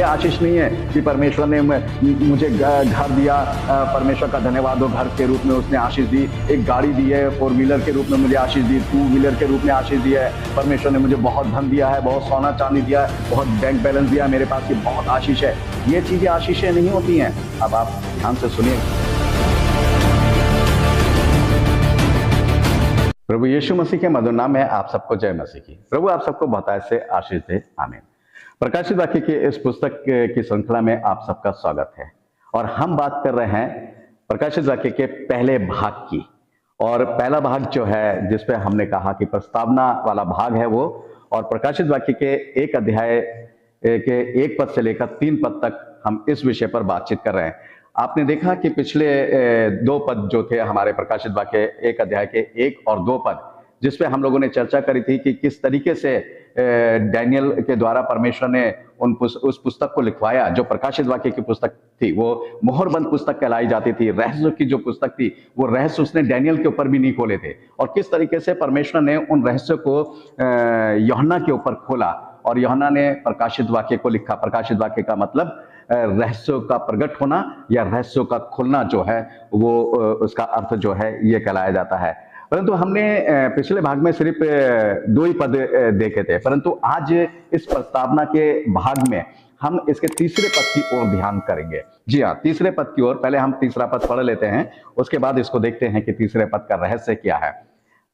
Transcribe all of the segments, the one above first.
ये आशीष नहीं है कि परमेश्वर ने मुझे घर दिया, परमेश्वर का धन्यवाद हो, घर के रूप में उसने आशीष दी। एक गाड़ी दी है, 4 व्हीलर के रूप में मुझे आशीष दी, 2 व्हीलर के रूप में आशीष दिया है। परमेश्वर ने मुझे बहुत धन दिया है, बहुत सोना चांदी दिया है, बहुत बैंक बैलेंस दिया है मेरे पास, ये बहुत आशीष है। ये चीजें आशीषें नहीं होती हैं। अब आप ध्यान से सुनिए। प्रभु यीशु मसीह के मधुर नाम में आप सबको जय मसीह की। प्रभु आप सबको बहुत से आशीष दे, आमीन। प्रकाशित वाक्य की इस पुस्तक की श्रृंखला में आप सबका स्वागत है और हम बात कर रहे हैं प्रकाशित वाक्य के पहले भाग की। और पहला भाग जो है जिसपे हमने कहा कि प्रस्तावना वाला भाग है वो, और प्रकाशित वाक्य के 1 अध्याय के 1 पद से लेकर 3 पद तक हम इस विषय पर बातचीत कर रहे हैं। आपने देखा कि पिछले 2 पद जो थे हमारे प्रकाशित वाक्य 1 अध्याय के 1 और 2 पद, जिसपे हम लोगों ने चर्चा करी थी कि किस तरीके से डैनियल के द्वारा परमेश्वर ने उस पुस्तक को लिखवाया जो प्रकाशित वाक्य की पुस्तक थी। वो मोहरबंद पुस्तक कहलाई जाती थी। रहस्य की जो पुस्तक थी वो रहस्य उसने डैनियल के ऊपर भी नहीं खोले थे, और किस तरीके से परमेश्वर ने उन रहस्यों को यूहन्ना के ऊपर खोला और यूहन्ना ने प्रकाशित वाक्य को लिखा। प्रकाशित वाक्य का मतलब रहस्यों का प्रकट होना या रहस्यों का खुलना जो है वो उसका अर्थ जो है ये कहलाया जाता है। परंतु हमने पिछले भाग में सिर्फ 2 ही पद देखे थे, परंतु आज इस प्रस्तावना के भाग में हम इसके तीसरे पद की ओर ध्यान करेंगे। जी हाँ, तीसरे पद की ओर। पहले हम तीसरा पद पढ़ लेते हैं, उसके बाद इसको देखते हैं कि तीसरे पद का रहस्य क्या है।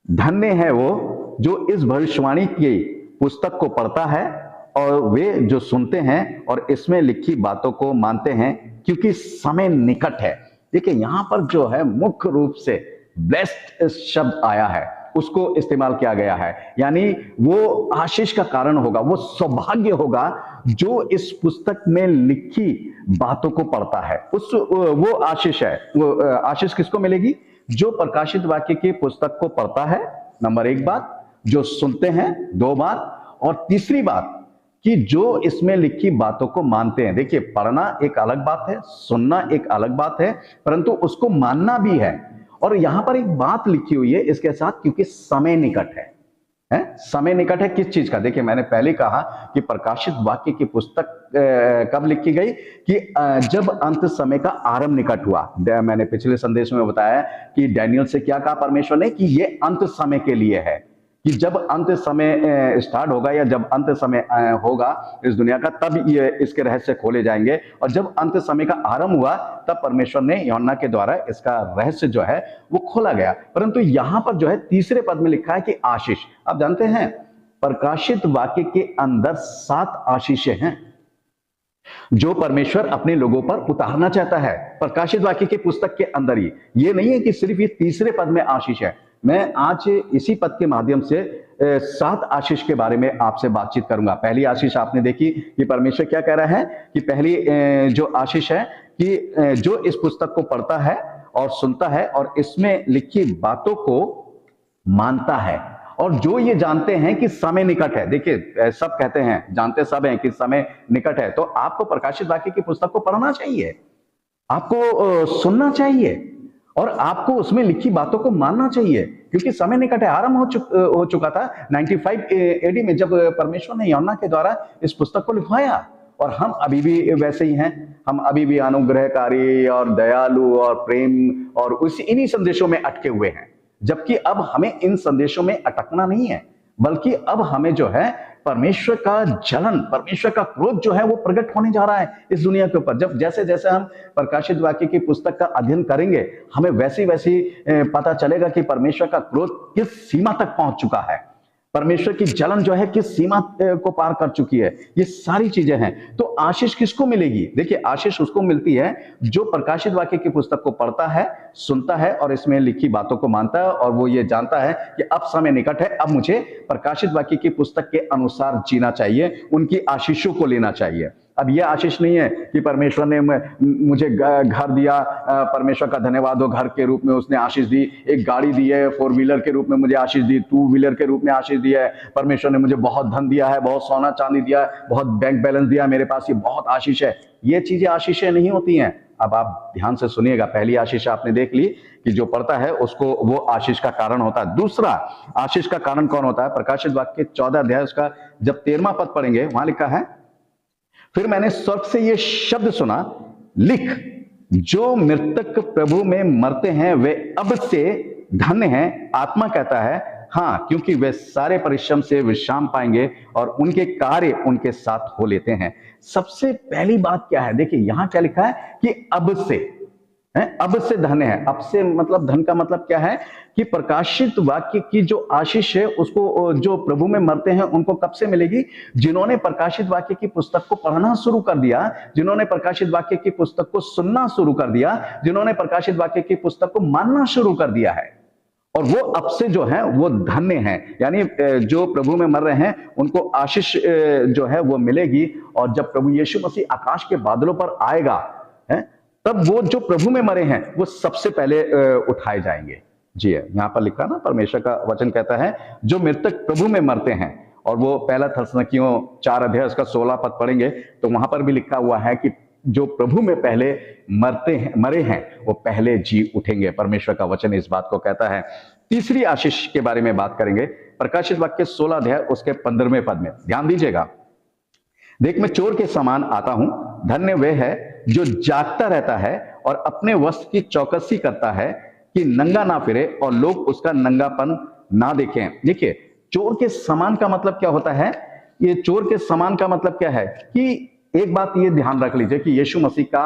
धन्य है वो जो इस भविष्यवाणी की पुस्तक को पढ़ता है और वे जो सुनते हैं और इसमें लिखी बातों को मानते हैं, क्योंकि समय निकट है। देखिए यहाँ पर जो है मुख्य रूप से ब्लेस्ड शब्द आया है, उसको इस्तेमाल किया गया है। यानी वो आशीष का कारण होगा, वो सौभाग्य होगा जो इस पुस्तक में लिखी बातों को पढ़ता है। वो आशीष है। वो आशीष किसको मिलेगी? जो प्रकाशित वाक्य की पुस्तक को पढ़ता है, नंबर 1 बात, जो सुनते हैं 2 बात, और तीसरी बात कि जो इसमें लिखी बातों को मानते हैं। देखिए, पढ़ना एक अलग बात है, सुनना एक अलग बात है, परंतु उसको मानना भी है। और यहां पर एक बात लिखी हुई है इसके साथ, क्योंकि समय निकट है। समय निकट है किस चीज का? देखिए, मैंने पहले कहा कि प्रकाशित वाक्य की पुस्तक कब लिखी गई? कि जब अंत समय का आरंभ निकट हुआ। मैंने पिछले संदेश में बताया कि डैनियल से क्या कहा परमेश्वर ने कि ये अंत समय के लिए है, कि जब अंत समय स्टार्ट होगा या जब अंत समय होगा इस दुनिया का, तब ये इसके रहस्य खोले जाएंगे। और जब अंत समय का आरंभ हुआ तब परमेश्वर ने यूहन्ना के द्वारा इसका रहस्य जो है वो खोला गया। परंतु यहां पर जो है तीसरे पद में लिखा है कि आशीष। आप जानते हैं प्रकाशित वाक्य के अंदर 7 आशीषें हैं जो परमेश्वर अपने लोगों पर उतारना चाहता है। प्रकाशित वाक्य की पुस्तक के अंदर ही, ये नहीं है कि सिर्फ ये तीसरे पद में आशीष है। मैं आज इसी पद के माध्यम से 7 आशीष के बारे में आपसे बातचीत करूंगा। पहली आशीष आपने देखी कि परमेश्वर क्या कह रहा है कि पहली जो आशीष है कि जो इस पुस्तक को पढ़ता है और सुनता है और इसमें लिखी बातों को मानता है, और जो ये जानते हैं कि समय निकट है। देखिए, सब कहते हैं, जानते सब हैं कि समय निकट है, तो आपको प्रकाशित वाक्य की पुस्तक को पढ़ना चाहिए, आपको सुनना चाहिए और आपको उसमें लिखी बातों को मानना चाहिए, क्योंकि समय निकट है। आरंभ हो चुका था 95 AD में, जब परमेश्वर ने यूहन्ना के द्वारा इस पुस्तक को लिखवाया। और हम अभी भी वैसे ही हैं, हम अभी भी अनुग्रहकारी और दयालु और प्रेम और इन्हीं संदेशों में अटके हुए हैं। जबकि अब हमें इन संदेशों में अटकना नहीं है, बल्कि अब हमें जो है परमेश्वर का जलन, परमेश्वर का क्रोध जो है वो प्रकट होने जा रहा है इस दुनिया के ऊपर। जब जैसे जैसे हम प्रकाशित वाक्य की पुस्तक का अध्ययन करेंगे, हमें वैसी वैसी पता चलेगा कि परमेश्वर का क्रोध किस सीमा तक पहुंच चुका है, परमेश्वर की जलन जो है किस सीमा को पार कर चुकी है। ये सारी चीजें हैं। तो आशीष किसको मिलेगी? देखिए, आशीष उसको मिलती है जो प्रकाशित वाक्य की पुस्तक को पढ़ता है, सुनता है और इसमें लिखी बातों को मानता है, और वो ये जानता है कि अब समय निकट है, अब मुझे प्रकाशित वाक्य की पुस्तक के अनुसार जीना चाहिए, उनकी आशीषों को लेना चाहिए। अब यह आशीष नहीं है कि परमेश्वर ने मुझे घर दिया, परमेश्वर का धन्यवाद हो, घर के रूप में उसने आशीष दी। एक गाड़ी दी है, 4 व्हीलर के रूप में मुझे आशीष दी, 2 व्हीलर के रूप में आशीष दिया है। परमेश्वर ने मुझे बहुत धन दिया है, बहुत सोना चांदी दिया है, बहुत बैंक बैलेंस दिया है मेरे पास, ये बहुत आशीष है। ये चीजें आशीषें नहीं होती हैं। अब आप ध्यान से सुनिएगा। पहली आशीष आपने देख ली कि जो पढ़ता है उसको वो आशीष का कारण होता है। दूसरा आशीष का कारण कौन होता है? प्रकाशित वाक्य 14 अध्याय उसका जब 13वां पद पढ़ेंगे, वहां लिखा है, फिर मैंने स्वर्ग से ये शब्द सुना, लिख, जो मृतक प्रभु में मरते हैं वे अब से धन्य हैं। आत्मा कहता है हाँ, क्योंकि वे सारे परिश्रम से विश्राम पाएंगे और उनके कार्य उनके साथ हो लेते हैं। सबसे पहली बात क्या है, देखिए यहां क्या लिखा है कि अब से है, अब से धन्य है। अब से मतलब धन का मतलब क्या है कि प्रकाशित वाक्य की जो आशीष है उसको जो प्रभु में मरते हैं उनको कब से मिलेगी? जिन्होंने प्रकाशित वाक्य की पुस्तक को पढ़ना शुरू कर दिया, जिन्होंने प्रकाशित वाक्य की पुस्तक को सुनना शुरू कर दिया, जिन्होंने प्रकाशित वाक्य की पुस्तक को मानना शुरू कर दिया है, और वो अब से जो है वो धन्य हैं। यानी जो प्रभु में मर रहे हैं उनको आशीष जो है वो मिलेगी। और जब प्रभु यीशु मसीह आकाश के बादलों पर आएगा है, तब वो जो प्रभु में मरे हैं वो सबसे पहले उठाए जाएंगे। जी है, यहाँ पर लिखा ना, परमेश्वर का वचन कहता है जो मृतक प्रभु में मरते हैं, और वो पहला थिस्सलुनीकियों 4 अध्याय उसका 16 पद पढ़ेंगे तो वहां पर भी लिखा हुआ है कि जो प्रभु में पहले मरे हैं वो पहले जी उठेंगे। परमेश्वर का वचन इस बात को कहता है। तीसरी आशीष के बारे में बात करेंगे, प्रकाशित वाक्य 16 अध्याय उसके 15वें पद में ध्यान दीजिएगा। देख, मैं चोर के समान आता हूं, धन्य वे है जो जागता रहता है और अपने वस्त्र की चौकसी करता है कि नंगा ना फिरे और लोग उसका नंगापन ना देखें। देखिए, चोर के समान का मतलब क्या होता है? ये चोर के समान का मतलब क्या है कि एक बात ये ध्यान रख लीजिए कि यीशु मसीह का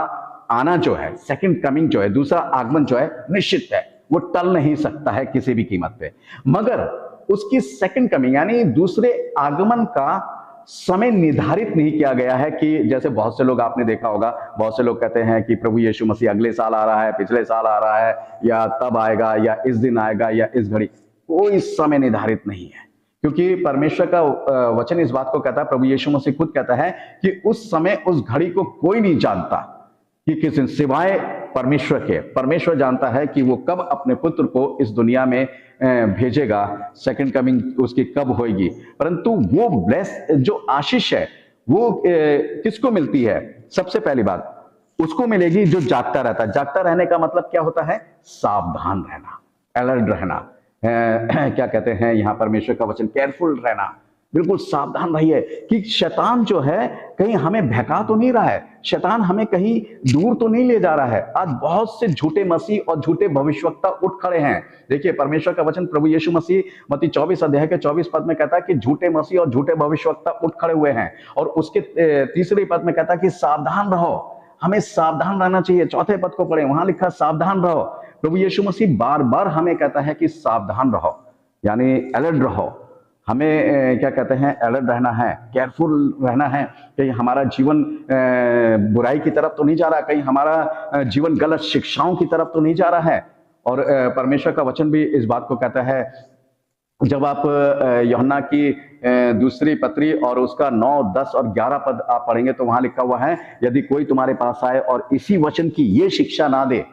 आना जो है, सेकंड कमिंग जो है, दूसरा आगमन जो है, निश्चित है, वो टल नहीं सकता है किसी भी कीमत पे। मगर उसकी सेकंड कमिंग यानी दूसरे आगमन का समय निर्धारित नहीं किया गया है कि जैसे बहुत से लोग आपने देखा होगा, बहुत से लोग कहते हैं कि प्रभु यीशु मसीह अगले साल आ रहा है, पिछले साल आ रहा है, या तब आएगा, या इस दिन आएगा, या इस घड़ी। कोई समय निर्धारित नहीं है, क्योंकि परमेश्वर का वचन इस बात को कहता है, प्रभु यीशु मसीह खुद कहता है कि उस समय उस घड़ी को कोई नहीं जानता कि किस दिन, सिवाय परमेश्वर के। परमेश्वर जानता है कि वो कब अपने पुत्र को इस दुनिया में भेजेगा, सेकंड कमिंग उसकी कब होगी। परंतु वो ब्लेस जो आशीष है वो किसको मिलती है? सबसे पहली बात उसको मिलेगी जो जागता रहता है। जागता रहने का मतलब क्या होता है? सावधान रहना, अलर्ट रहना। क्या कहते हैं यहाँ परमेश्वर का वचन, केयरफुल रहना। बिल्कुल सावधान रहिए कि शैतान जो है कहीं हमें बहका तो नहीं रहा है, शैतान हमें कहीं दूर तो नहीं ले जा रहा है। आज बहुत से झूठे मसीह और झूठे भविष्यवक्ता उठ खड़े हैं। देखिए, परमेश्वर का वचन प्रभु यीशु मसीह मत्ती 24 अध्याय के 24 पद में कहता है कि झूठे मसीह और झूठे भविष्यवक्ता उठ खड़े हुए हैं, और उसके तीसरे पद में कहता है कि सावधान रहो, हमें सावधान रहना चाहिए। चौथे पद को पढ़े, वहां लिखा सावधान रहो। प्रभु यीशु मसीह बार बार हमें कहता है कि सावधान रहो, यानी अलर्ट रहो। हमें क्या कहते हैं? अलर्ट रहना है, केयरफुल रहना है। कहीं हमारा जीवन बुराई की तरफ तो नहीं जा रहा, कहीं हमारा जीवन गलत शिक्षाओं की तरफ तो नहीं जा रहा है। और परमेश्वर का वचन भी इस बात को कहता है, जब आप यूहन्ना की दूसरी पत्री और उसका 9, 10 और 11 पद आप पढ़ेंगे तो वहां लिखा हुआ है, यदि कोई तुम्हारे पास आए और इसी वचन की ये शिक्षा ना दे,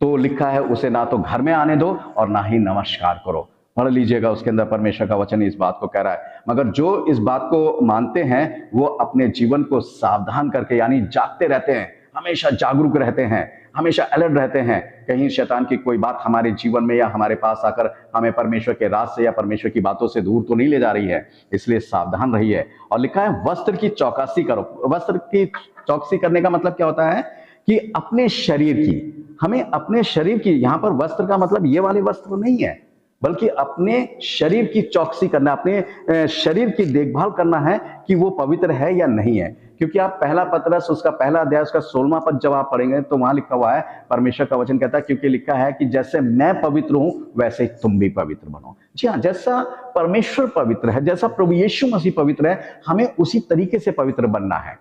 तो लिखा है उसे ना तो घर में आने दो और ना ही नमस्कार करो। पढ़ लीजिएगा, उसके अंदर परमेश्वर का वचन इस बात को कह रहा है। मगर जो इस बात को मानते हैं वो अपने जीवन को सावधान करके, यानी जागते रहते हैं, हमेशा जागरूक रहते हैं, हमेशा अलर्ट रहते हैं। कहीं शैतान की कोई बात हमारे जीवन में या हमारे पास आकर हमें परमेश्वर के राज से या परमेश्वर की बातों से दूर तो नहीं ले जा रही है, इसलिए सावधान रहिए। और लिखा है वस्त्र की चौकसी करो। वस्त्र की चौकसी करने का मतलब क्या होता है कि अपने शरीर की, हमें अपने शरीर की, यहां पर वस्त्र का मतलब ये वाले वस्त्र नहीं है, बल्कि अपने शरीर की चौकसी करना, अपने शरीर की देखभाल करना है कि वो पवित्र है या नहीं है। क्योंकि आप पहला पतरस उसका पहला अध्याय उसका 16वां पद जब आप पढ़ेंगे तो वहां लिखा हुआ है, परमेश्वर का वचन कहता है, क्योंकि लिखा है कि जैसे मैं पवित्र हूं वैसे ही तुम भी पवित्र बनो। जी हाँ, जैसा परमेश्वर पवित्र है, जैसा प्रभु यीशु मसीह पवित्र है, हमें उसी तरीके से पवित्र बनना है।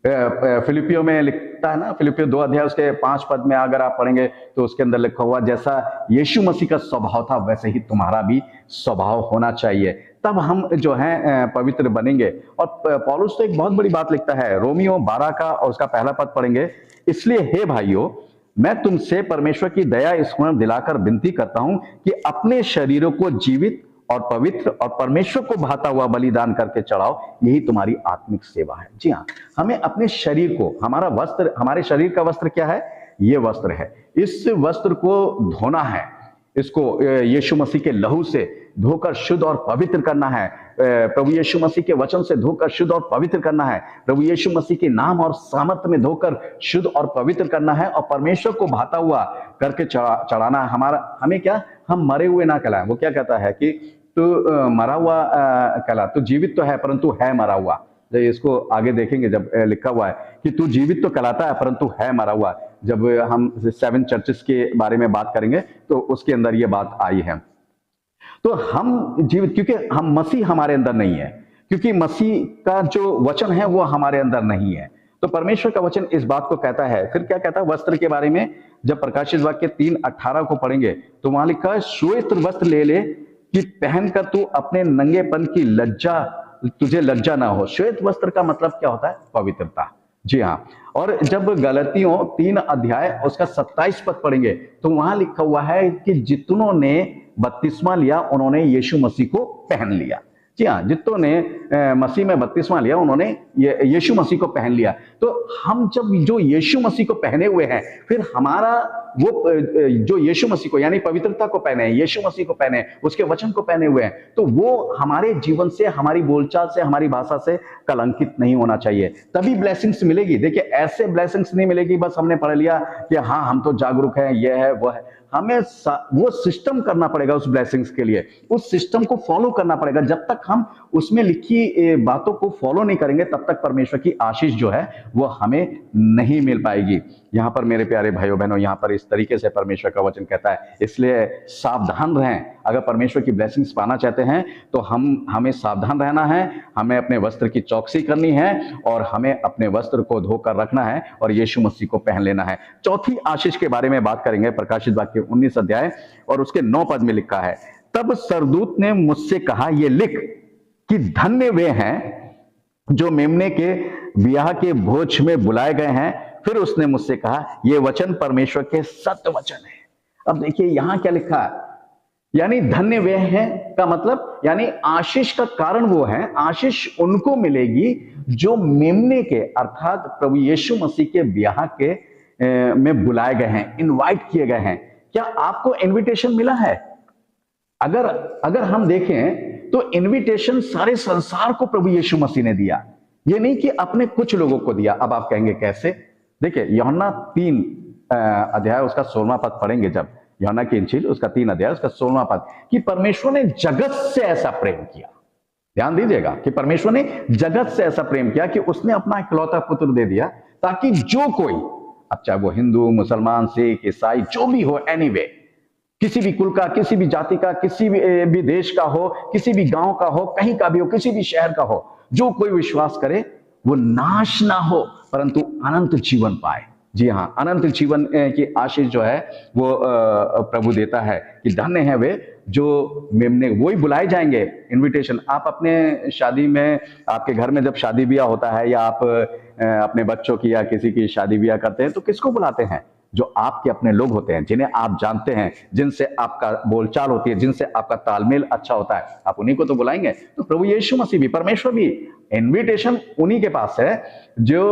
फिलिपियो में लिखता है ना, फिलिपियो 2 अध्याय उसके 5 पद में अगर आप पढ़ेंगे तो उसके अंदर लिखा हुआ, जैसा यीशु मसीह का स्वभाव था वैसे ही तुम्हारा भी स्वभाव होना चाहिए, तब हम जो है पवित्र बनेंगे। और पौलुस तो एक बहुत बड़ी बात लिखता है, रोमियो 12 का और उसका पहला पद पढ़ेंगे, इसलिए हे भाइयों, मैं तुमसे परमेश्वर की दया स्मरण दिलाकर विनती करता हूं कि अपने शरीरों को जीवित और पवित्र और परमेश्वर को भाता हुआ बलिदान करके चढ़ाओ, यही तुम्हारी आत्मिक सेवा है। जी हाँ, हमें अपने शरीर को, हमारा वस्त्र, हमारे शरीर का वस्त्र क्या है? ये वस्त्र है। इस वस्त्र को धोना है, इसको यीशु मसीह के लहू से धोकर शुद्ध और पवित्र करना है, प्रभु यीशु मसीह के वचन से धोकर शुद्ध और पवित्र करना है, प्रभु यीशु मसीह के नाम और सामर्थ्य में धोकर शुद्ध और पवित्र करना है, और परमेश्वर को भाता हुआ करके चढ़ाना है। हमें क्या, हम मरे हुए ना कहलाएं। वो क्या कहता है कि तू मरा हुआ कहला, तू जीवित तो है परंतु है मरा हुआ। जब इसको आगे देखेंगे, जब लिखा हुआ है कि तू जीवित तो कहलाता है परंतु है मरा हुआ, जब हम 7 चर्चेस के बारे में बात करेंगे तो उसके अंदर ये बात आई है। तो हम जीवित, क्योंकि हम मसीह हमारे अंदर नहीं है, क्योंकि मसीह का जो वचन है वो हमारे अंदर नहीं है। तो परमेश्वर का वचन इस बात को कहता है। फिर क्या कहता है वस्त्र के बारे में, जब प्रकाशित वाक्य 3:18 को पढ़ेंगे तो वहां लिखा है, श्वेत वस्त्र ले ले कि पहनकर तू अपने नंगेपन की लज्जा, तुझे लज्जा ना हो। श्वेत वस्त्र का मतलब क्या होता है? पवित्रता। जी हाँ। और जब गलतियों 3 अध्याय उसका 27 पद पढ़ेंगे तो वहां लिखा हुआ है कि जितनों ने बपतिस्मा लिया उन्होंने यीशु मसीह को पहन लिया। जी हाँ, जितनों ने मसीह में बपतिस्मा लिया उन्होंने यीशु मसीह को पहन लिया। तो हम जब जो यीशु मसीह को पहने हुए हैं, फिर हमारा वो जो यीशु मसीह को यानी पवित्रता को पहने, यीशु मसीह को पहने, उसके वचन को पहने हुए हैं, तो वो हमारे जीवन से, हमारी बोलचाल से, हमारी भाषा से कलंकित नहीं होना चाहिए, तभी ब्लेसिंग्स मिलेगी। देखिए, ऐसे ब्लेसिंग्स नहीं मिलेगी बस हमने पढ़ लिया कि हाँ हम तो जागरूक हैं, ये है वो है। हमें वो सिस्टम करना पड़ेगा उस ब्लेसिंग्स के लिए, उस सिस्टम को फॉलो करना पड़ेगा। जब तक हम उसमें लिखी बातों को फॉलो नहीं करेंगे तब तक परमेश्वर की आशीष जो है वो हमें नहीं मिल पाएगी। यहाँ पर मेरे प्यारे भाइयों बहनों, यहाँ पर इस तरीके से परमेश्वर का वचन कहता है, इसलिए सावधान रहें। अगर परमेश्वर की ब्लेसिंग्स पाना चाहते हैं तो हमें सावधान रहना है, हमें अपने वस्त्र की चौकसी करनी है और हमें अपने वस्त्र को धोकर रखना है और यीशु मसीह को पहन लेना है। चौथी आशीष के बारे में बात करेंगे, प्रकाशित वाक्य 19 अध्याय और उसके 9 पद में लिखा है, तब सरदूत ने मुझसे कहा, ये लिख कि धन्य वे हैं जो मेमने के ब्याह के भोज में बुलाए गए हैं। फिर उसने मुझसे कहा, ये वचन परमेश्वर के सत्य वचन है। अब देखिए यहां क्या लिखा है, यानी धन्य वे हैं का मतलब यानी आशीष का कारण वो है, आशीष उनको मिलेगी जो मेमने के अर्थात प्रभु यीशु मसीह के ब्याह के में बुलाए गए हैं, इनवाइट किए गए हैं। क्या आपको इनविटेशन मिला है? अगर हम देखें तो इनविटेशन सारे संसार को प्रभु यीशु मसीह ने दिया, ये नहीं कि अपने कुछ लोगों को दिया। अब आप कहेंगे कैसे? देखिए, यूहन्ना 3 अध्याय उसका 16वां पद पढ़ेंगे, जब यूहन्ना की इंजील उसका 3 अध्याय उसका 16वां पद, कि परमेश्वर ने जगत से ऐसा प्रेम किया। ध्यान दीजिएगा कि परमेश्वर ने जगत से ऐसा प्रेम किया कि उसने अपना इकलौता पुत्र दे दिया, ताकि जो कोई, अब चाहे वो हिंदू, मुसलमान, सिख, ईसाई जो भी हो, एनीवे, किसी भी कुल का, किसी भी जाति का, किसी भी देश का हो, किसी भी गांव का हो, कहीं का भी हो, किसी भी शहर का हो, जो कोई विश्वास करे वो नाश ना हो परंतु अनंत जीवन पाए। जी हाँ, अनंत जीवन की आशीष जो है वो प्रभु देता है कि धन्य है वे जो मेमने, वही बुलाए जाएंगे। इनविटेशन, आप अपने शादी में, आपके घर में जब शादी ब्याह होता है या आप अपने बच्चों की या किसी की शादी ब्याह करते हैं तो किसको बुलाते हैं? जो आपके अपने लोग होते हैं, जिन्हें आप जानते हैं, जिनसे आपका बोलचाल होती है, जिनसे आपका तालमेल अच्छा होता है, आप उन्हीं को तो बुलाएंगे। तो प्रभु यीशु मसीह भी, परमेश्वर भी, इनविटेशन उन्हीं के पास है जो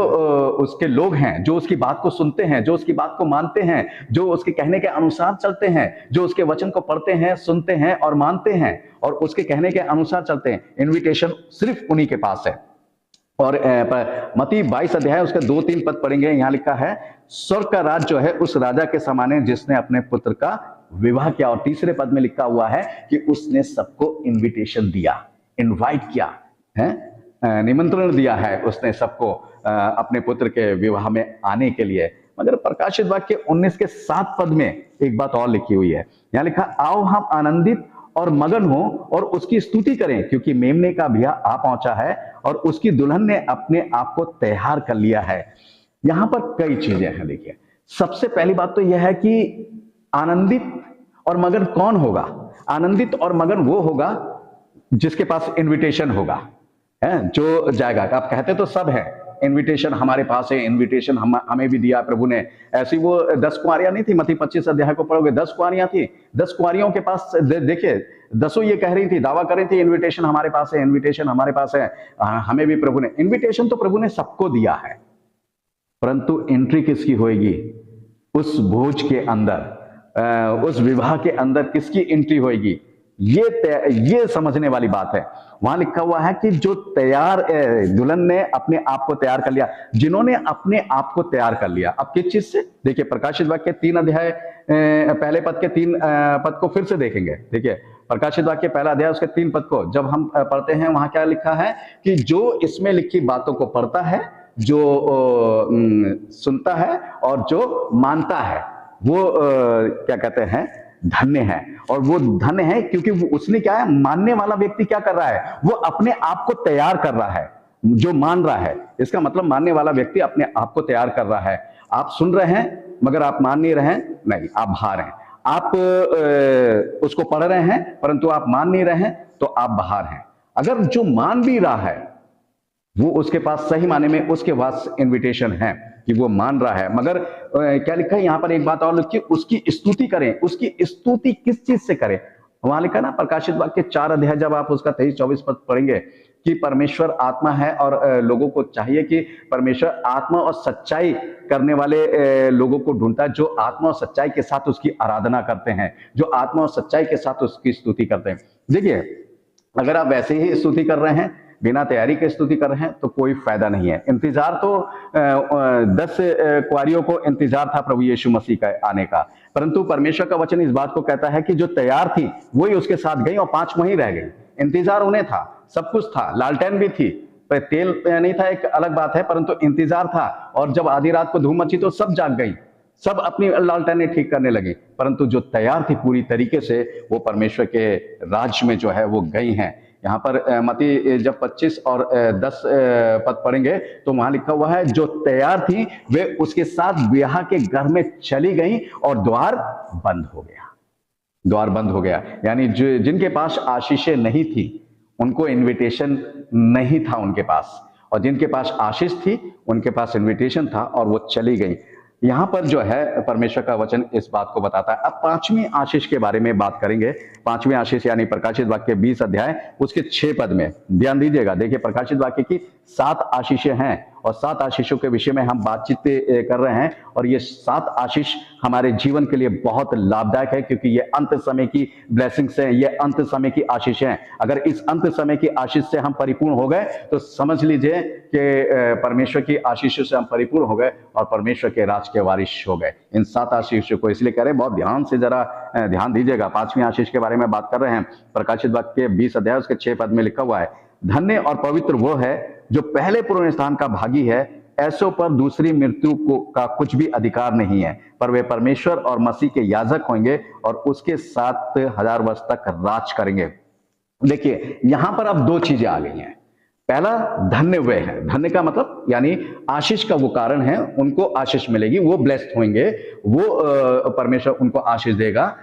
उसके लोग हैं, जो उसकी बात को सुनते हैं, जो उसकी बात को मानते हैं, जो उसके कहने के अनुसार चलते हैं, जो उसके वचन को पढ़ते हैं, सुनते हैं और मानते हैं और उसके कहने के अनुसार चलते हैं। इनविटेशन सिर्फ उन्हीं के पास है। और मत्ती 22 अध्याय उसका 2-3 पद पढ़ेंगे, यहां लिखा है, स्वर्ग का राज जो है उस राजा के समान है जिसने अपने पुत्र का विवाह किया। और तीसरे पद में लिखा हुआ है कि उसने सबको इनविटेशन दिया, इनवाइट किया है, निमंत्रण दिया है उसने सबको अपने पुत्र के विवाह में आने के लिए। मगर प्रकाशित वाक्य 19 के 7 पद में एक बात और लिखी हुई है, यहां लिखा, आओ हम आनंदित और मगन हो और उसकी स्तुति करें, क्योंकि मेमने का ब्याह आ पहुंचा है और उसकी दुल्हन ने अपने आप को तैयार कर लिया है। यहां पर कई चीजें हैं। देखिए, सबसे पहली बात तो यह है कि आनंदित और मगन कौन होगा? आनंदित और मगन वो होगा जिसके पास इनविटेशन होगा, है, जो जाएगा। आप कहते तो सब है, इनविटेशन हमारे पास है, इनविटेशन हमें भी दिया प्रभु ने। ऐसी वो 10 कुंवारियां नहीं थी, मत्ती 25 अध्याय को पढ़ोगे, 10 कुंवारियां थी। 10 कुंवारियों के पास देखिए 10 ये कह रही थी, दावा कर रही थी, इनविटेशन हमारे पास है, इनविटेशन हमारे पास है, हमें भी प्रभु ने इनविटेशन, तो प्रभु ने सबको दिया है, परंतु एंट्री किसकी होगी उस भोज के अंदर, उस विवाह के अंदर किसकी एंट्री होगी? ये समझने वाली बात है। वहां लिखा हुआ है कि जो तैयार दुल्हन ने अपने आप को तैयार कर लिया, जिन्होंने अपने आप को तैयार कर लिया। अब किस चीज से? देखिए प्रकाशित वाक्य 3 अध्याय पहले पद के 3 पद को फिर से देखेंगे। देखिए प्रकाशित वाक्य पहला अध्याय उसके 3 पद को जब हम पढ़ते हैं, वहां क्या लिखा है कि जो इसमें लिखी बातों को पढ़ता है, जो सुनता है और जो मानता है, वो क्या कहते हैं, धन्य है। और वो धन्य है क्योंकि उसने क्या है, मानने वाला व्यक्ति क्या कर रहा है, वो अपने आप को तैयार कर रहा है। जो मान रहा है, इसका मतलब मानने वाला व्यक्ति अपने आप को तैयार कर रहा है। आप सुन रहे हैं मगर आप मान नहीं रहे हैं, नहीं, आप बाहर हैं। आप उसको पढ़ रहे हैं परंतु आप मान नहीं रहे हैं, तो आप बाहर हैं। अगर जो मान भी रहा है, वो उसके पास सही माने में उसके पास इनविटेशन है कि वो मान रहा है, मगर क्या लिखा है यहां पर, एक बात और लिखी, उसकी स्तुति करें। उसकी स्तुति किस चीज से करें? वहां लिखा ना प्रकाशित वाक्य 4 अध्याय जब आप उसका 23-24 पद पढ़ेंगे कि परमेश्वर आत्मा है और लोगों को चाहिए कि परमेश्वर आत्मा और सच्चाई करने वाले लोगों को ढूंढता है, जो आत्मा और सच्चाई के साथ उसकी आराधना करते हैं, जो आत्मा और सच्चाई के साथ उसकी स्तुति करते हैं। देखिए अगर आप वैसे ही स्तुति कर रहे हैं, बिना तैयारी के स्तुति कर रहे हैं, तो कोई फायदा नहीं है। इंतजार तो 10 कुआरियों को इंतजार था प्रभु यीशु मसीह का आने का, परंतु परमेश्वर का वचन इस बात को कहता है कि जो तैयार थी वही उसके साथ गई और 5 वहीं रह गई। इंतजार उन्हें था, सब कुछ था, लालटेन भी थी, पर तेल नहीं था, एक अलग बात है, परंतु इंतजार था। और जब आधी रात को धूम मची तो सब जाग गई, सब अपनी लालटेनें ठीक करने लगी, परंतु जो तैयार थी पूरी तरीके से, वो परमेश्वर के राज्य में जो है वो गई हैं। यहाँ पर मत्ती जब 25 और 10 पद पढ़ेंगे तो वहां लिखा हुआ है, जो तैयार थी वे उसके साथ ब्याह के घर में चली गई और द्वार बंद हो गया। द्वार बंद हो गया, यानी जिनके पास आशीषें नहीं थी, उनको इनविटेशन नहीं था उनके पास, और जिनके पास आशीष थी उनके पास इनविटेशन था और वो चली गई। यहां पर जो है परमेश्वर का वचन इस बात को बताता है। अब 5वीं आशीष के बारे में बात करेंगे। 5वीं आशीष यानी प्रकाशित वाक्य 20 अध्याय उसके 6 पद में ध्यान दीजिएगा। देखिए प्रकाशित वाक्य की 7 आशीषें हैं और 7 आशीषों के विषय में हम बातचीत कर रहे हैं, और ये 7 आशीष हमारे जीवन के लिए बहुत लाभदायक है, क्योंकि ये अंत समय की ब्लेसिंग्स हैं, ये अंत समय की आशीष हैं। अगर इस अंत समय की आशीष से हम परिपूर्ण हो गए तो समझ लीजिए कि परमेश्वर की आशीषों से हम परिपूर्ण हो गए और परमेश्वर के राज के वारिस हो गए। इन 7 आशीषों को इसलिए कह रहे हैं, बहुत ध्यान से जरा ध्यान दीजिएगा। 5वीं आशीष के बारे में बात कर रहे हैं। प्रकाशित वाक्य 20 अध्याय उसके 6 पद में लिखा हुआ है, धन्य और पवित्र वो है जो पहले पुनरुत्थान का भागी है, ऐसों पर दूसरी मृत्यु का कुछ भी अधिकार नहीं है, पर वे परमेश्वर और मसीह के याजक होंगे और उसके साथ 1000 वर्ष तक राज करेंगे। देखिए यहां पर अब 2 चीजें आ गई हैं। पहला, धन्य वे है। धन्य का मतलब यानी आशीष का वो कारण है, उनको आशीष मिलेगी, वो ब्लेस्ड होंगे, वो परमेश्वर उनको आशीष देगा।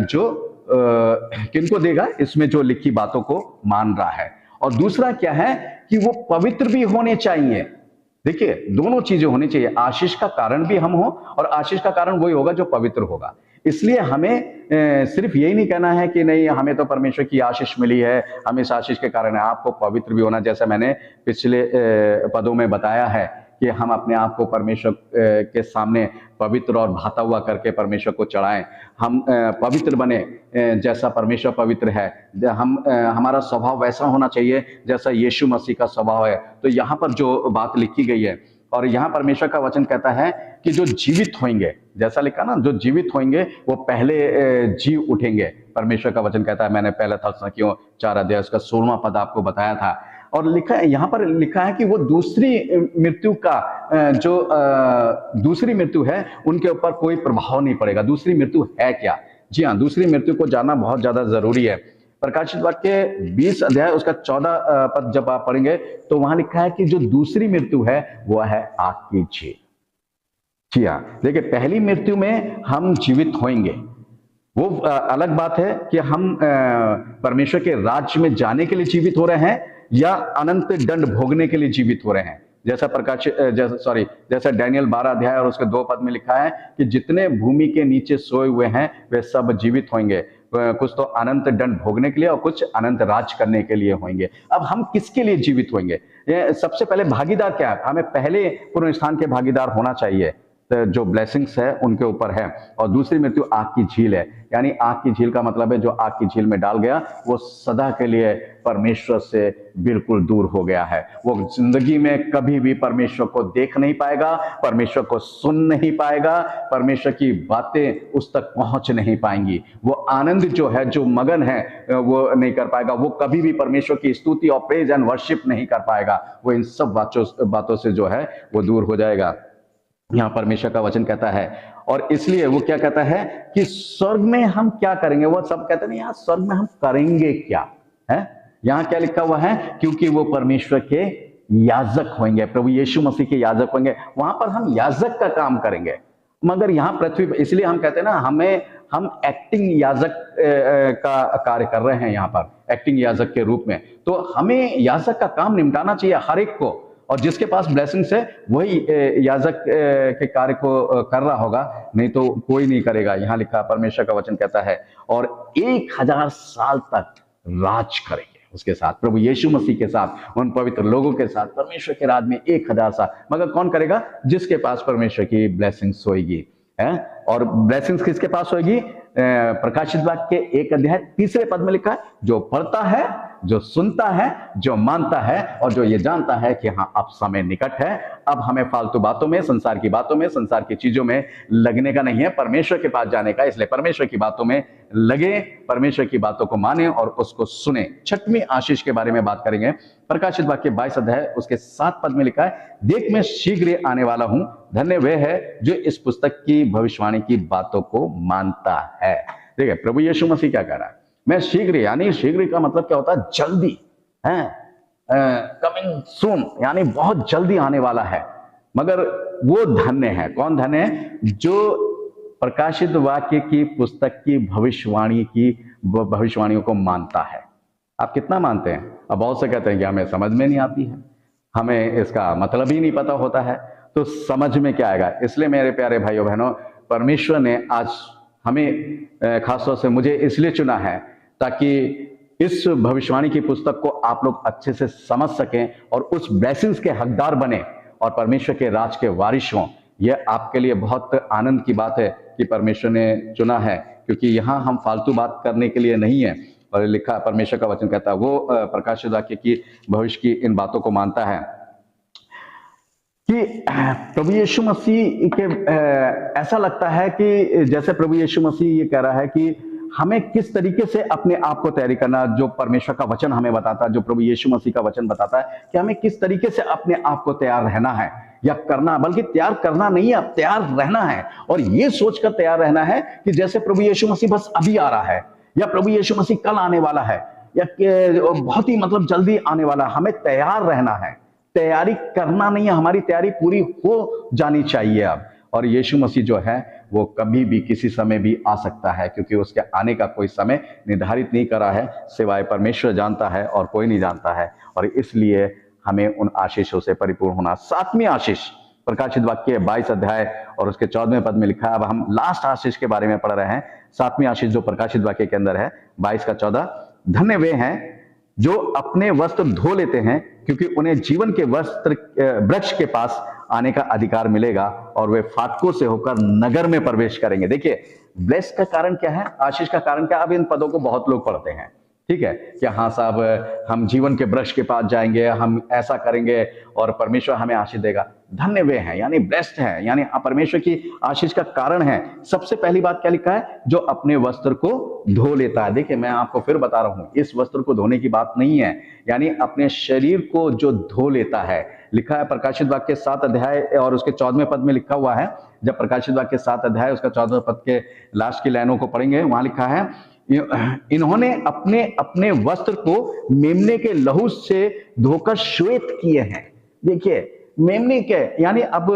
जो किनको देगा? इसमें जो लिखी बातों को मान रहा है। और दूसरा क्या है कि वो पवित्र भी होने चाहिए। देखिए दोनों चीजें होनी चाहिए, आशीष का कारण भी हम हो और आशीष का कारण वही होगा जो पवित्र होगा। इसलिए हमें सिर्फ यही नहीं कहना है कि नहीं हमें तो परमेश्वर की आशीष मिली है, हम इस आशीष के कारण है। आपको पवित्र भी होना, जैसा मैंने पिछले पदों में बताया है कि हम अपने आप को परमेश्वर के सामने पवित्र और भाता हुआ करके परमेश्वर को चढ़ाएं। हम पवित्र बने जैसा परमेश्वर पवित्र है। हम हमारा स्वभाव वैसा होना चाहिए जैसा यीशु मसीह का स्वभाव है। तो यहाँ पर जो बात लिखी गई है, और यहाँ परमेश्वर का वचन कहता है कि जो जीवित होंगे, जैसा लिखा ना, जो जीवित होंगे वो पहले जी उठेंगे। परमेश्वर का वचन कहता है, मैंने पहले थिस्सलुनीकियों 4 अध्याय उसका 16वां पद आपको बताया था। और लिखा है, यहाँ पर लिखा है कि वो दूसरी मृत्यु का जो दूसरी मृत्यु है उनके ऊपर कोई प्रभाव नहीं पड़ेगा। दूसरी मृत्यु है क्या? जी हाँ, दूसरी मृत्यु को जानना बहुत ज्यादा जरूरी है। प्रकाशित वाक्य 20 अध्याय उसका 14 पद जब आप पढ़ेंगे तो वहां लिखा है कि जो दूसरी मृत्यु है वह है आग की झील। जी हाँ, देखिए पहली मृत्यु में हम जीवित होंगे, वो अलग बात है कि हम परमेश्वर के राज्य में जाने के लिए जीवित हो रहे हैं या अनंत दंड भोगने के लिए जीवित हो रहे हैं। जैसा डैनियल 12 अध्याय और उसके 2 पद में लिखा है कि जितने भूमि के नीचे सोए हुए हैं वे सब जीवित होंगे, कुछ तो अनंत दंड भोगने के लिए और कुछ अनंत राज करने के लिए होंगे। अब हम किसके लिए जीवित होंगे? सबसे पहले भागीदार क्या है? हमें पहले पुनरुत्थान के भागीदार होना चाहिए। जो ब्लेसिंग्स है उनके ऊपर है। और दूसरी मृत्यु आग की झील है, यानी आग की झील का मतलब है जो आग की झील में डाल गया वो सदा के लिए परमेश्वर से बिल्कुल दूर हो गया है। वो जिंदगी में कभी भी परमेश्वर को देख नहीं पाएगा, परमेश्वर को सुन नहीं पाएगा, परमेश्वर की बातें उस तक पहुंच नहीं पाएंगी। वो आनंद जो है, जो मगन है, वो नहीं कर पाएगा। वो कभी भी परमेश्वर की स्तुति और प्रेज एंड वर्शिप नहीं कर पाएगा। वो इन सब बातों से जो है वो दूर हो जाएगा। यहाँ परमेश्वर का वचन कहता है, और इसलिए वो क्या कहता है कि स्वर्ग में हम क्या करेंगे। वो सब कहते हैं यार स्वर्ग में हम करेंगे क्या है। यहाँ क्या लिखा हुआ है, क्योंकि वो परमेश्वर के याजक होंगे, प्रभु यीशु मसीह के याजक होंगे। वहां पर हम याजक का काम करेंगे। मगर यहाँ पृथ्वी पर, इसलिए हम कहते हैं ना, हम एक्टिंग याजक का कार्य कर रहे हैं यहाँ पर, एक्टिंग याजक के रूप में। तो हमें याजक का काम निपटाना चाहिए हर एक को, और जिसके पास ब्लेसिंग्स है वही याजक के कार्य को कर रहा होगा, नहीं तो कोई नहीं करेगा। यहाँ लिखा परमेश्वर का वचन कहता है, और 1000 साल तक राज करेंगे उसके साथ, प्रभु यीशु मसीह के साथ, उन पवित्र लोगों के साथ, परमेश्वर के राज में 1000 साल। मगर कौन करेगा? जिसके पास परमेश्वर की ब्लेसिंग्स होगी है। और ब्लेसिंग्स किसके पास होगी? प्रकाशित वाक्य के 1 अध्याय 3 पद में लिखा है, जो पढ़ता है, जो सुनता है, जो मानता है, और जो ये जानता है कि हाँ अब समय निकट है। अब हमें फालतू बातों में, संसार की बातों में, संसार की चीजों में लगने का नहीं है, परमेश्वर के पास जाने का। इसलिए परमेश्वर की बातों में लगे, परमेश्वर की बातों को माने और उसको सुने। 6वीं आशीष के बारे में बात करेंगे। प्रकाशित वाक्य 22 अध्याय उसके 7 पद में लिखा है, देख मैं शीघ्र आने वाला हूं, धन्य वे है जो इस पुस्तक की भविष्यवाणी की बातों को मानता है। देखिए प्रभु यीशु मसीह क्या कह रहा है, मैं शीघ्र, यानी शीघ्र का मतलब क्या होता है? जल्दी है, कमिंग सून, यानी बहुत जल्दी आने वाला है। मगर वो धन्य है, कौन धन्य है? जो प्रकाशित वाक्य की पुस्तक की भविष्यवाणियों को मानता है। आप कितना मानते हैं? अब बहुत से कहते हैं कि हमें समझ में नहीं आती है, हमें इसका मतलब ही नहीं पता होता है। तो समझ में क्या आएगा? इसलिए मेरे प्यारे भाइयों बहनों, परमेश्वर ने आज हमें, खासतौर से मुझे इसलिए चुना है ताकि इस भविष्यवाणी की पुस्तक को आप लोग अच्छे से समझ सकें और उस ब्लेसिंग्स के हकदार बने और परमेश्वर के राज के वारिश हों। यह आपके लिए बहुत आनंद की बात है कि परमेश्वर ने चुना है, क्योंकि यहाँ हम फालतू बात करने के लिए नहीं है। और लिखा, परमेश्वर का वचन कहता है, वो प्रकाशित वाक्य की भविष्य की इन बातों को मानता है कि प्रभु यीशु मसीह के ऐसा लगता है कि जैसे प्रभु यीशु मसीह ये कह रहा है कि हमें किस तरीके से अपने आप को तैयारी करना, जो परमेश्वर का वचन हमें बताता है, जो प्रभु यीशु मसीह का वचन बताता है कि हमें किस तरीके से अपने आप को तैयार रहना है, या करना, बल्कि तैयार करना नहीं है, अब तैयार रहना है। और ये सोचकर तैयार रहना है कि जैसे प्रभु यीशु मसीह बस अभी आ रहा है, या प्रभु यीशु मसीह कल आने वाला है, या बहुत ही मतलब जल्दी आने वाला। हमें तैयार रहना है, तैयारी करना नहीं है। हमारी तैयारी पूरी हो जानी चाहिए अब। और यीशु मसीह जो है वो कभी भी किसी समय भी आ सकता है, क्योंकि उसके आने का कोई समय निर्धारित नहीं करा है, सिवाय परमेश्वर जानता है और कोई नहीं जानता है। और इसलिए हमें उन आशीषों से परिपूर्ण होना। 7वीं आशीष प्रकाशित वाक्य 22 अध्याय और उसके 14वें पद में लिखा है। अब हम लास्ट आशीष के बारे में पढ़ रहे हैं। 7वीं आशीष जो प्रकाशित वाक्य के अंदर है 22 का 14, धन्य वे हैं जो अपने वस्त्र धो लेते हैं, क्योंकि उन्हें जीवन के वृक्ष के पास आने का अधिकार मिलेगा और वे फाटकों से होकर नगर में प्रवेश करेंगे। देखिए ब्लेस का कारण क्या है, आशीष का कारण क्या? अब इन पदों को बहुत लोग पढ़ते हैं, ठीक है, कि हाँ साहब हम जीवन के वृक्ष के पास जाएंगे, हम ऐसा करेंगे और परमेश्वर हमें आशीष देगा। धन्य वे हैं यानी ब्लेस्ड है, यानी परमेश्वर की आशीष का कारण है। सबसे पहली बात क्या लिखा है? जो अपने वस्त्र को धो लेता है। देखिए मैं आपको फिर बता रहा हूं, इस वस्त्र को धोने की बात नहीं है, यानी अपने शरीर को जो धो लेता है। लिखा है प्रकाशित वाक्य 7 अध्याय और उसके 14वें पद में लिखा हुआ है। जब प्रकाशित वाक्य 7 अध्याय उसका 14वें पद के लास्ट की लाइनों को पढ़ेंगे, वहां लिखा है, इन्होंने अपने अपने वस्त्र को मेमने के लहू से धोकर श्वेत किए हैं। देखिए मेमने के, यानी अब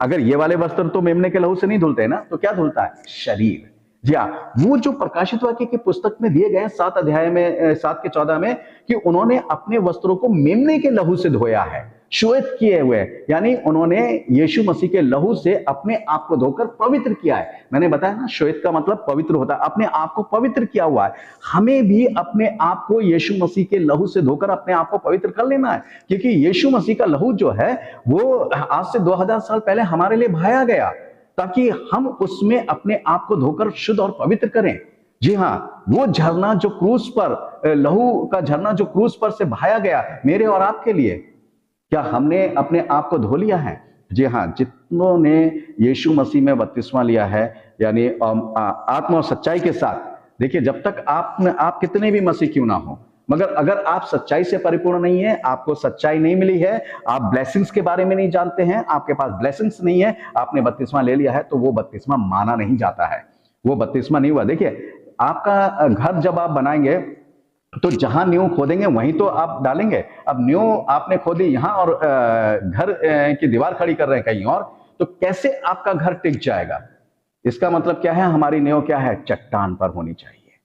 अगर ये वाले वस्त्र तो मेमने के लहू से नहीं धुलते ना, तो क्या धुलता है? शरीर। जी हाँ, वो जो प्रकाशित वाक्य की पुस्तक में दिए गए 7 अध्याय में 7 के 14 में कि उन्होंने अपने वस्त्रों को मेमने के लहू से धोया है। श्वेत किए हुए, यानी उन्होंने यीशु मसीह के लहू से अपने आप को धोकर पवित्र किया है। मैंने बताया ना, श्वेत का मतलब पवित्र होता है, अपने आप को पवित्र किया हुआ है। हमें भी अपने आप को यीशु मसीह के लहू से धोकर अपने आप को पवित्र कर लेना है, क्योंकि यीशु मसीह का लहू जो है वो आज से 2000 साल पहले हमारे लिए बहाया गया, ताकि हम उसमें अपने आप को धोकर शुद्ध और पवित्र करें। जी हाँ, वो झरना जो क्रूस पर, लहू का झरना जो क्रूस पर से बहाया गया मेरे और आपके लिए, क्या हमने अपने आप को धो लिया है? जी हाँ, जितनों ने यीशु मसीह में बपतिस्मा लिया है, यानी आत्मा और सच्चाई के साथ, देखिए जब तक आप कितने भी मसीह क्यों ना हो, मगर अगर आप सच्चाई से परिपूर्ण नहीं है, आपको सच्चाई नहीं मिली है, आप ब्लेसिंग्स के बारे में नहीं जानते हैं, आपके पास ब्लेसिंग्स नहीं है, आपने बपतिस्मा ले लिया है, तो वो बपतिस्मा माना नहीं जाता है, वो बपतिस्मा नहीं हुआ। देखिए, आपका घर जब आप बनाएंगे तो जहां नींव खोदेंगे वहीं तो आप डालेंगे। अब नींव आपने खोदी यहां और घर की दीवार खड़ी कर रहे हैं कहीं और, तो कैसे आपका घर टिक जाएगा? इसका मतलब क्या है? हमारी नींव क्या है? चट्टान पर होनी चाहिए,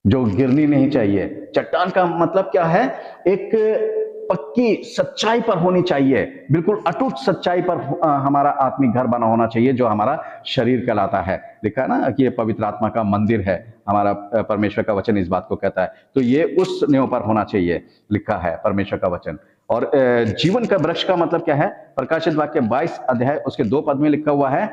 जो गिरनी नहीं चाहिए। चट्टान का मतलब क्या है? एक पक्की सच्चाई पर होनी चाहिए, बिल्कुल अटूट सच्चाई पर हमारा आत्मिक घर बना होना चाहिए, जो हमारा शरीर कहलाता है। लिखा है ना कि ये पवित्र आत्मा का मंदिर है, हमारा परमेश्वर का वचन इस बात को कहता है। तो ये उस नींव पर होना चाहिए, लिखा है परमेश्वर का वचन। और जीवन का वृक्ष का मतलब क्या है? प्रकाशित वाक्य 22 अध्याय उसके 2 पद में लिखा हुआ है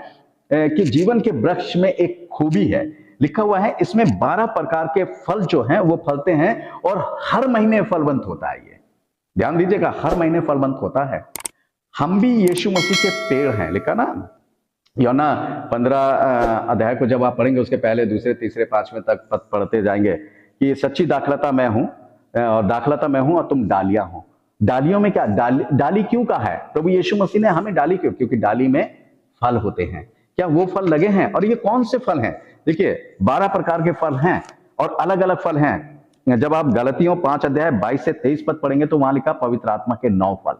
कि जीवन के वृक्ष में एक खूबी है। लिखा हुआ है इसमें 12 प्रकार के फल जो हैं वो फलते हैं और हर महीने फलवंत होता है। ये ध्यान दीजिएगा, हर महीने फलवंत होता है। हम भी यीशु मसीह के पेड़ हैं, लिखा ना यूहन्ना 15 अध्याय को जब आप पढ़ेंगे, उसके पहले, दूसरे, तीसरे, 5वें तक पद पढ़ते जाएंगे कि सच्ची दाखलता मैं हूं और दाखलता मैं हूं और तुम डालियां हो। डालियों में क्या? डाली क्यों कहा है? प्रभु यीशु मसीह ने हमें डाली क्यों? क्योंकि डाली में फल होते हैं। क्या वो फल लगे हैं? और ये कौन से फल हैं? देखिए 12 प्रकार के फल हैं और अलग अलग फल हैं। जब आप गलतियों 5 अध्याय 22 से 23 पद पढ़ेंगे तो वहां लिखा पवित्र आत्मा के 9 फल।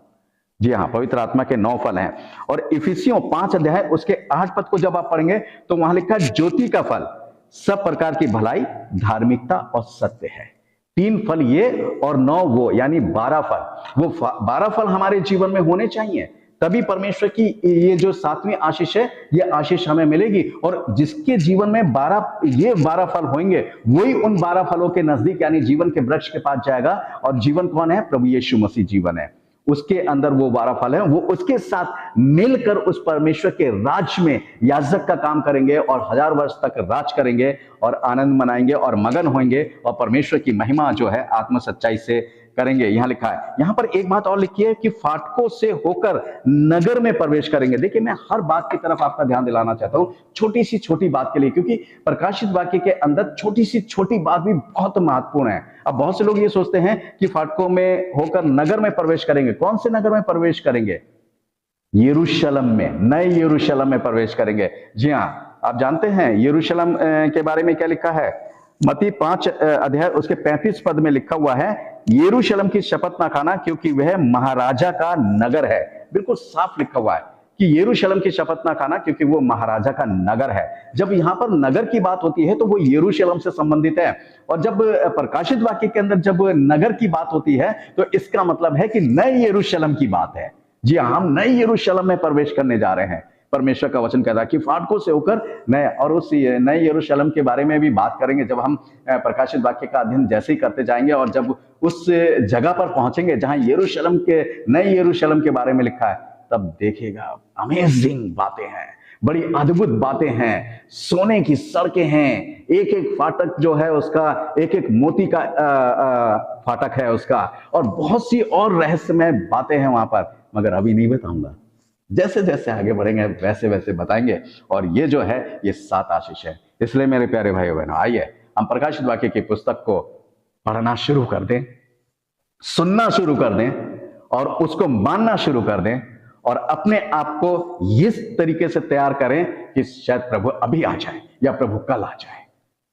जी हाँ, पवित्र आत्मा के 9 फल हैं। और इफिसियों 5 अध्याय उसके 8 पद को जब आप पढ़ेंगे तो वहां लिखा ज्योति का फल, सब प्रकार की भलाई, धार्मिकता और सत्य है। 3 फल ये और 9 वो, यानी 12 फल। वो 12 फल हमारे जीवन में होने चाहिए, तभी परमेश्वर की ये जो 7वीं आशीष है, ये आशीष हमें मिलेगी। और जिसके जीवन में 12 फल होंगे, वही उन 12 फलों के नजदीक, यानी जीवन के वृक्ष के पास जाएगा। और जीवन कौन है? प्रभु यीशु मसीह जीवन है, उसके अंदर वो 12 फल है। वो उसके साथ मिलकर उस परमेश्वर के राज में याजक का काम करेंगे और 1000 वर्ष तक राज करेंगे और आनंद मनाएंगे और मगन होंगे और परमेश्वर की महिमा जो है आत्म सच्चाई से करेंगे। यहां लिखा है, यहां पर एक बात और लिखी है कि फाटकों से होकर नगर में प्रवेश करेंगे। देखिए, मैं हर बात की तरफ आपका ध्यान दिलाना चाहता हूं, छोटी सी छोटी बात के लिए, क्योंकि प्रकाशित वाक्य के अंदर छोटी सी छोटी बात भी बहुत महत्वपूर्ण है। अब बहुत से लोग ये सोचते हैं कि फाटकों में होकर नगर में प्रवेश करेंगे। कौन से नगर में प्रवेश करेंगे? यरूशलेम में, नए यरूशलेम में प्रवेश करेंगे। जी हाँ, आप जानते हैं यरूशलेम के बारे में क्या लिखा है? मत्ती 5 अध्याय उसके 35 पद में लिखा हुआ है, यरूशलेम की शपथ ना खाना, क्योंकि वह महाराजा का नगर है। बिल्कुल साफ लिखा हुआ है कि यरूशलेम की शपथ ना खाना, क्योंकि वो महाराजा का नगर है। जब यहां पर नगर की बात होती है तो वो यरूशलेम से संबंधित है। और जब प्रकाशित वाक्य के अंदर जब नगर की बात होती है तो इसका मतलब है कि नए यरूशलेम की बात है। जी हाँ, हम नए यरूशलेम में प्रवेश करने जा रहे हैं। परमेश्वर का वचन कहता है कि फाटकों से होकर नए, और उस नए यरूशलेम के बारे में भी बात करेंगे जब हम प्रकाशित वाक्य का अध्ययन जैसे ही करते जाएंगे। और जब उस जगह पर पहुंचेंगे जहां यरूशलेम के, नए यरूशलेम के बारे में लिखा है, तब देखिएगा अमेजिंग बातें हैं, बड़ी अद्भुत बातें हैं। सोने की सड़कें हैं, एक एक फाटक जो है उसका एक एक मोती का फाटक है उसका, और बहुत सी और रहस्यमय बातें हैं वहां पर, मगर अभी नहीं बताऊंगा। जैसे जैसे आगे बढ़ेंगे वैसे वैसे बताएंगे। और ये जो है ये 7 आशीष है। इसलिए मेरे प्यारे भाइयों बहनों, आइए हम प्रकाशित वाक्य की पुस्तक को पढ़ना शुरू कर दें, सुनना शुरू कर दें और उसको मानना शुरू कर दें, और अपने आप को इस तरीके से तैयार करें कि शायद प्रभु अभी आ जाए या प्रभु कल आ जाए।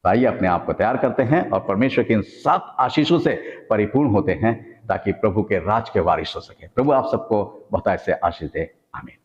तो आइए अपने आप को तैयार करते हैं और परमेश्वर के इन 7 आशीषों से परिपूर्ण होते हैं, ताकि प्रभु के राज के वारिस हो सके। प्रभु आप सबको बहुत ऐसे आशीष दे। आमीन।